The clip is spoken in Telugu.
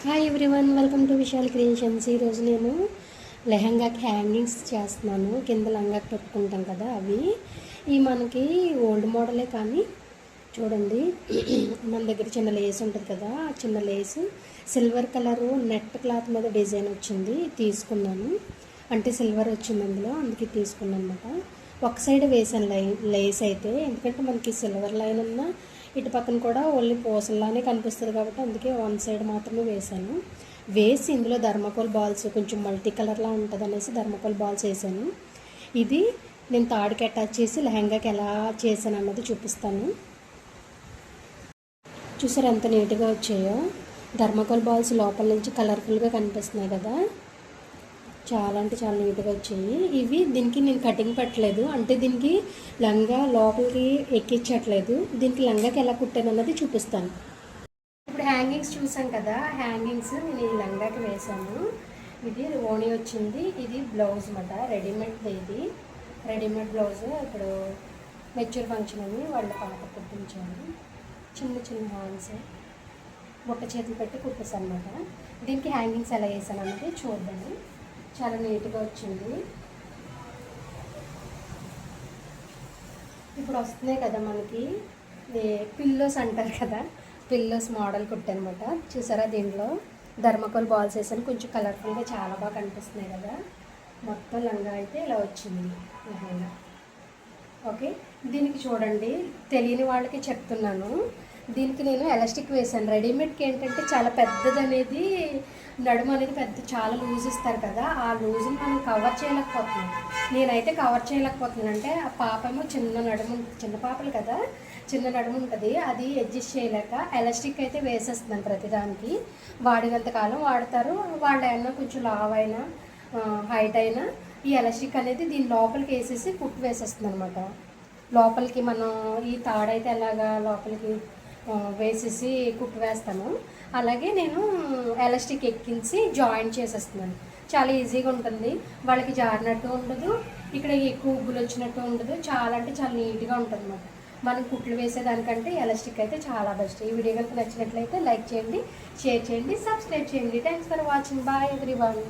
Hi everyone, welcome to Vishal creations. ఈరోజు నేను లెహంగాకి హ్యాంగింగ్స్ చేస్తున్నాను. కింద లంగాకి పెట్టుకుంటాం కదా, అవి మనకి ఓల్డ్ మోడలే, కానీ చూడండి మన దగ్గర చిన్న లేస్ ఉంటుంది కదా, ఆ చిన్న lace silver colour net cloth మీద డిజైన్ వచ్చింది, తీసుకున్నాను. అంటే సిల్వర్ వచ్చింది అందులో, అందుకే తీసుకున్నాను అనమాట. ఒక సైడ్ వేసాను లేస్ అయితే, ఎందుకంటే మనకి సిల్వర్ లైన్ ఉన్న ఇటు పక్కన కూడా ఓన్లీ పూసల్లానే కనిపిస్తుంది కాబట్టి అందుకే వన్ సైడ్ మాత్రమే వేసాను. వేసి ఇందులో ధర్మకోల్ బాల్స్ కొంచెం మల్టీ కలర్లా ఉంటుంది అనేసి ధర్మకోల్ బాల్స్ వేసాను. ఇది నేను తాడుకి అటాచ్ చేసి లెహంగాకి ఎలా చేశాను అన్నది చూపిస్తాను. చూసారు ఎంత నీట్గా వచ్చాయో. ధర్మకోల్ బాల్స్ లోపల నుంచి కలర్ఫుల్గా కనిపిస్తున్నాయి కదా, చాలా అంటే చాలా నీట్గా వచ్చాయి. ఇవి దీనికి నేను కటింగ్ పెట్టలేదు, అంటే దీనికి లంగా లోపలికి ఎక్కించట్లేదు. దీనికి లంగాకి ఎలా కుట్టాను అన్నది చూపిస్తాను. ఇప్పుడు హ్యాంగింగ్స్ చూసాం కదా, హ్యాంగింగ్స్ నేను ఈ లంగాకి వేసాను. ఇది ఓణి వచ్చింది, ఇది బ్లౌజ్ అన్నమాట, రెడీమేడ్. ఇది రెడీమేడ్ బ్లౌజ్. ఇప్పుడు మెచ్యూర్ ఫంక్షన్ అని వాళ్ళ పాప కుట్టించాను. చిన్న చిన్న హ్యాండ్స్ బుట్ట చేతులు పెట్టి కుట్టేసాను అనమాట. దీనికి హ్యాంగింగ్స్ ఎలా వేసాను అన్నది చూద్దాము. చాలా నీట్గా వచ్చింది. ఇప్పుడు వస్తున్నాయి కదా మనకి పిల్లోస్ అంటారు కదా, పిల్లోస్ మోడల్ కుట్టనమాట. చూసారా, దీంట్లో ధర్మకోల్ బాల్స్ వేసాను, కొంచెం కలర్ఫుల్గా చాలా బాగా కనిపిస్తున్నాయి కదా. మొత్తం లంగా అయితే ఇలా వచ్చింది లెహంగా. ఓకే, దీనికి చూడండి, తెలియని వాళ్ళకి చెప్తున్నాను. దీనికి నేను ఎలాస్టిక్ వేసాను. రెడీమేడ్కి ఏంటంటే చాలా పెద్దది అనేది, నడుము అనేది పెద్ద చాలా లూజ్ ఇస్తారు కదా, ఆ లూజ్ని మనం కవర్ చేయలేకపోతున్నాం. నేనైతే కవర్ చేయలేకపోతున్నాను. అంటే ఆ పాపేమో చిన్న నడుము, చిన్న పాపలు కదా, చిన్న నడుము ఉంటుంది, అది అడ్జస్ట్ చేయలేక ఎలాస్టిక్ అయితే వేసేస్తున్నాను ప్రతిదానికి. వాడినంతకాలం వాడతారు. వాళ్ళు ఏమన్నా కొంచెం లావ్ అయినా హైట్ అయినా ఈ ఎలాస్టిక్ అనేది దీని లోపలికి వేసేసి కుట్టు వేసేస్తుంది అనమాట. లోపలికి మనం ఈ తాడైతే ఎలాగా లోపలికి వేసేసి కుట్టు వేస్తాము, అలాగే నేను ఎలాస్టిక్ ఎక్కించి జాయింట్ చేసేస్తున్నాను. చాలా ఈజీగా ఉంటుంది, వాళ్ళకి జారినట్టు ఉండదు, ఇక్కడ ఎక్కువ ఉబ్బులు వచ్చినట్టు ఉండదు. చాలా అంటే చాలా నీట్గా ఉంటుంది అన్నమాట. మనం కుట్లు వేసేదానికంటే ఎలాస్టిక్ అయితే చాలా బెస్ట్. ఈ వీడియో కనుక నచ్చినట్లయితే లైక్ చేయండి, షేర్ చేయండి, సబ్స్క్రైబ్ చేయండి. Thanks for watching. Bye everyone.